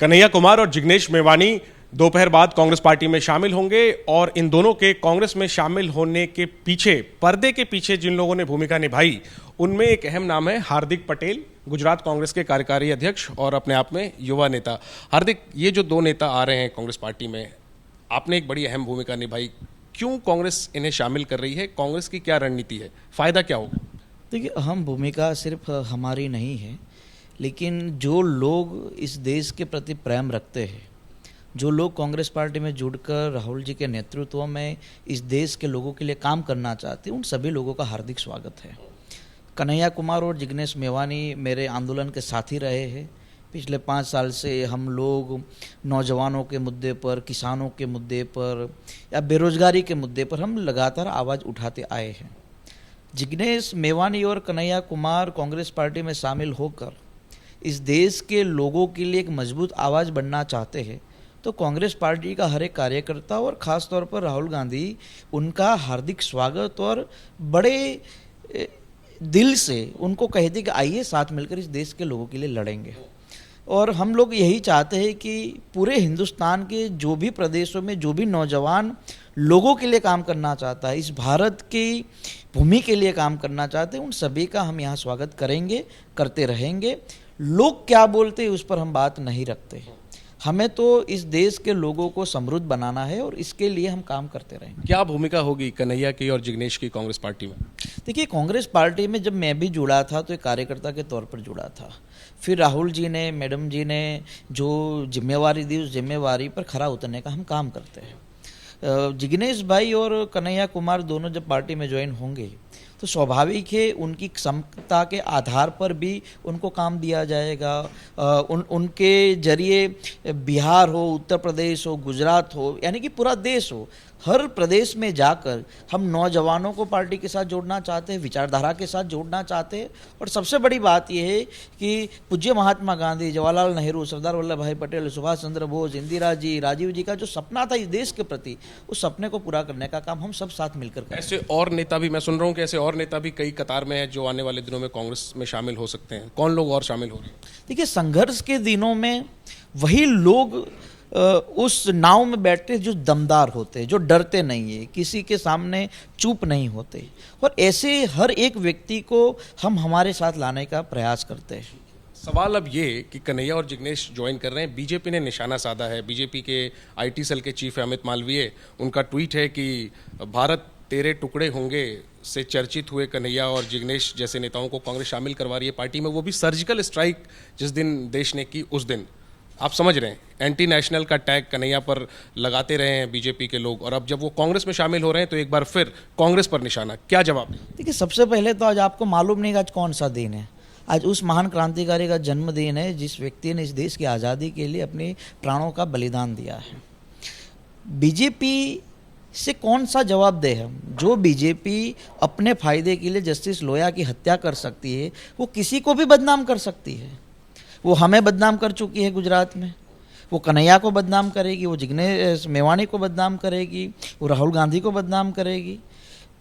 कन्हैया कुमार और जिग्नेश मेवानी दोपहर बाद कांग्रेस पार्टी में शामिल होंगे और इन दोनों के कांग्रेस में शामिल होने के पीछे, पर्दे के पीछे जिन लोगों ने भूमिका निभाई उनमें एक अहम नाम है हार्दिक पटेल, गुजरात कांग्रेस के कार्यकारी अध्यक्ष और अपने आप में युवा नेता। हार्दिक, ये जो दो नेता आ रहे हैं कांग्रेस पार्टी में, आपने एक बड़ी अहम भूमिका निभाई। क्यों कांग्रेस इन्हें शामिल कर रही है? कांग्रेस की क्या रणनीति है? फायदा क्या होगा? देखिए, अहम भूमिका सिर्फ हमारी नहीं है, लेकिन जो लोग इस देश के प्रति प्रेम रखते हैं, जो लोग कांग्रेस पार्टी में जुड़कर राहुल जी के नेतृत्व में इस देश के लोगों के लिए काम करना चाहते हैं, उन सभी लोगों का हार्दिक स्वागत है। कन्हैया कुमार और जिग्नेश मेवानी मेरे आंदोलन के साथी रहे हैं। पिछले 5 साल से हम लोग नौजवानों के मुद्दे पर, किसानों के मुद्दे पर या बेरोजगारी के मुद्दे पर हम लगातार आवाज़ उठाते आए हैं। जिग्नेश मेवानी और कन्हैया कुमार कांग्रेस पार्टी में शामिल होकर इस देश के लोगों के लिए एक मजबूत आवाज़ बनना चाहते हैं, तो कांग्रेस पार्टी का हर एक कार्यकर्ता और ख़ास तौर पर राहुल गांधी उनका हार्दिक स्वागत और बड़े दिल से उनको कहते कि आइए साथ मिलकर इस देश के लोगों के लिए लड़ेंगे। और हम लोग यही चाहते हैं कि पूरे हिंदुस्तान के जो भी प्रदेशों में जो भी नौजवान लोगों के लिए काम करना चाहता है, इस भारत की भूमि के लिए काम करना चाहते हैं, उन सभी का हम यहाँ स्वागत करेंगे, करते रहेंगे। लोग क्या बोलते हैं उस पर हम बात नहीं रखते। हमें तो इस देश के लोगों को समृद्ध बनाना है और इसके लिए हम काम करते रहेंगे। क्या भूमिका होगी कन्हैया की और जिग्नेश की कांग्रेस पार्टी में? देखिए, कांग्रेस पार्टी में जब मैं भी जुड़ा था तो एक कार्यकर्ता के तौर पर जुड़ा था। फिर राहुल जी ने, मैडम जी ने जो जिम्मेवारी दी, उस जिम्मेवारी पर खरा उतरने का हम काम करते हैं। जिग्नेश भाई और कन्हैया कुमार दोनों जब पार्टी में ज्वाइन होंगे तो स्वाभाविक है उनकी क्षमता के आधार पर भी उनको काम दिया जाएगा। उनके जरिए बिहार हो, उत्तर प्रदेश हो, गुजरात हो, यानी कि पूरा देश हो, हर प्रदेश में जाकर हम नौजवानों को पार्टी के साथ जोड़ना चाहते हैं, विचारधारा के साथ जोड़ना चाहते हैं। और सबसे बड़ी बात यह है कि पूज्य महात्मा गांधी, जवाहरलाल नेहरू, सरदार वल्लभ भाई पटेल, सुभाष चंद्र बोस, इंदिरा जी, राजीव जी का जो सपना था इस देश के प्रति, उस सपने को पूरा करने का काम हम सब साथ मिलकर करें। ऐसे और नेता भी, मैं सुन रहा हूँ कि ऐसे और नेता भी कई कतार में हैं जो आने वाले दिनों में कांग्रेस में शामिल हो सकते हैं। कौन लोग और शामिल हो रहे हैं? देखिए, संघर्ष के दिनों में वही लोग उस नाव में बैठते जो दमदार होते, जो डरते नहीं है, किसी के सामने चुप नहीं होते, और ऐसे हर एक व्यक्ति को हम हमारे साथ लाने का प्रयास करते हैं। सवाल अब ये कि कन्हैया और जिग्नेश ज्वाइन कर रहे हैं, बीजेपी ने निशाना साधा है। बीजेपी के आईटी सेल के चीफ अमित मालवीय, उनका ट्वीट है कि भारत तेरे टुकड़े होंगे से चर्चित हुए कन्हैया और जिग्नेश जैसे नेताओं को कांग्रेस शामिल करवा रही है पार्टी में, वो भी सर्जिकल स्ट्राइक जिस दिन देश ने की उस दिन। आप समझ रहे हैं, एंटी नेशनल का टैग कन्हैया पर लगाते रहे हैं बीजेपी के लोग, और अब जब वो कांग्रेस में शामिल हो रहे हैं तो एक बार फिर कांग्रेस पर निशाना। क्या जवाब? देखिए, सबसे पहले तो आज आपको मालूम नहीं आज कौन सा दिन है। आज उस महान क्रांतिकारी का जन्मदिन है जिस व्यक्ति ने इस देश की आज़ादी के लिए अपने प्राणों का बलिदान दिया है। बीजेपी से कौन सा जवाब दे हम? जो बीजेपी अपने फायदे के लिए जस्टिस लोया की हत्या कर सकती है, वो किसी को भी बदनाम कर सकती है। वो हमें बदनाम कर चुकी है गुजरात में, वो कन्हैया को बदनाम करेगी, वो जिग्नेश मेवानी को बदनाम करेगी, वो राहुल गांधी को बदनाम करेगी।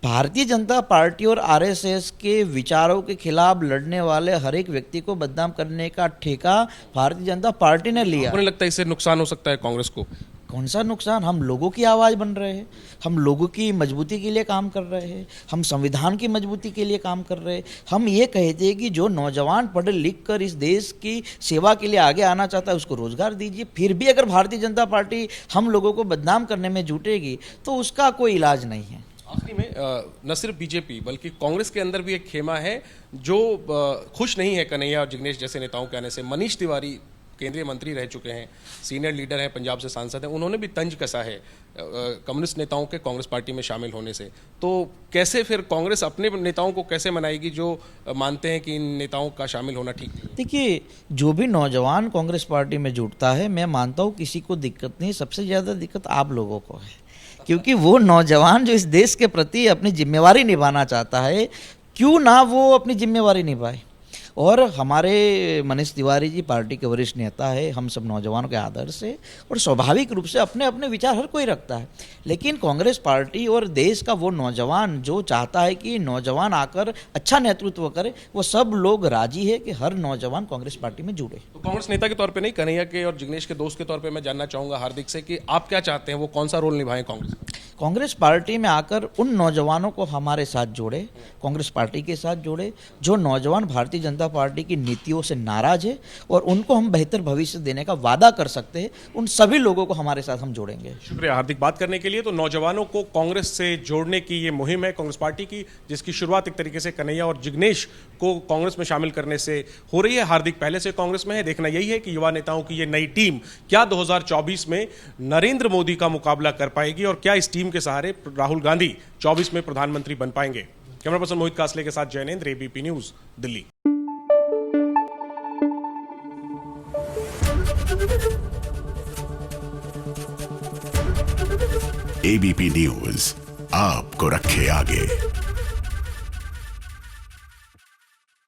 भारतीय जनता पार्टी और आरएसएस के विचारों के खिलाफ लड़ने वाले हर एक व्यक्ति को बदनाम करने का ठेका भारतीय जनता पार्टी ने लिया। मुझे लगता है इससे नुकसान हो सकता है कांग्रेस को। कौन सा नुकसान? हम लोगों की आवाज़ बन रहे हैं, हम लोगों की मजबूती के लिए काम कर रहे हैं, हम संविधान की मजबूती के लिए काम कर रहे हैं। हम ये कहते हैं कि जो नौजवान पढ़ लिख कर इस देश की सेवा के लिए आगे आना चाहता है उसको रोजगार दीजिए। फिर भी अगर भारतीय जनता पार्टी हम लोगों को बदनाम करने में जुटेगी तो उसका कोई इलाज नहीं है। आखिरी में, न सिर्फ बीजेपी बल्कि कांग्रेस के अंदर भी एक खेमा है जो खुश नहीं है कन्हैया और जिग्नेश जैसे नेताओं के आने से। मनीष तिवारी केंद्रीय मंत्री रह चुके हैं, सीनियर लीडर हैं, पंजाब से सांसद हैं, उन्होंने भी तंज कसा है कम्युनिस्ट नेताओं के कांग्रेस पार्टी में शामिल होने से। तो कैसे फिर कांग्रेस अपने नेताओं को कैसे मनाएगी जो मानते हैं कि इन नेताओं का शामिल होना ठीक नहीं? देखिए, जो भी नौजवान कांग्रेस पार्टी में जुटता है, मैं मानता हूँ किसी को दिक्कत नहीं, सबसे ज़्यादा दिक्कत आप लोगों को है। क्योंकि वो नौजवान जो इस देश के प्रति अपनी जिम्मेवारी निभाना चाहता है, क्यों ना वो अपनी जिम्मेवारी निभाए। और हमारे मनीष तिवारी जी पार्टी के वरिष्ठ नेता है, हम सब नौजवानों के आदर्श है और स्वाभाविक रूप से अपने अपने विचार हर कोई रखता है, लेकिन कांग्रेस पार्टी और देश का वो नौजवान जो चाहता है कि नौजवान आकर अच्छा नेतृत्व करे, वो सब लोग राजी है कि हर नौजवान कांग्रेस पार्टी में जुड़े। तो कांग्रेस नेता के तौर पे नहीं, कन्हैया के और जिग्नेश के दोस्त के तौर पे मैं जानना चाहूंगा हार्दिक से कि आप क्या चाहते हैं, वो कौन सा रोल निभाएं कांग्रेस में? कांग्रेस पार्टी में आकर उन नौजवानों को हमारे साथ जोड़े, कांग्रेस पार्टी के साथ जोड़े जो नौजवान भारतीय जनता पार्टी की नीतियों से नाराज है और उनको हम बेहतर भविष्य देने का वादा कर सकते हैं, उन सभी लोगों को हमारे साथ हम जोड़ेंगे। शुक्रिया हार्दिक बात करने के लिए। तो नौजवानों को कांग्रेस से जोड़ने की ये मुहिम है कांग्रेस पार्टी की, जिसकी शुरुआत एक तरीके से कन्हैया और जिग्नेश को कांग्रेस में शामिल करने से हो रही है। हार्दिक पहले से कांग्रेस में है, देखना यही है कि युवा नेताओं की ये नई टीम क्या 2024 में नरेंद्र मोदी का मुकाबला कर पाएगी और क्या इस टीम के सहारे राहुल गांधी 24 में प्रधानमंत्री बन पाएंगे। कैमरा पर्सन मोहित कासले के साथ Jainendra, ABP news, Delhi. ABP news आपको रखे आगे।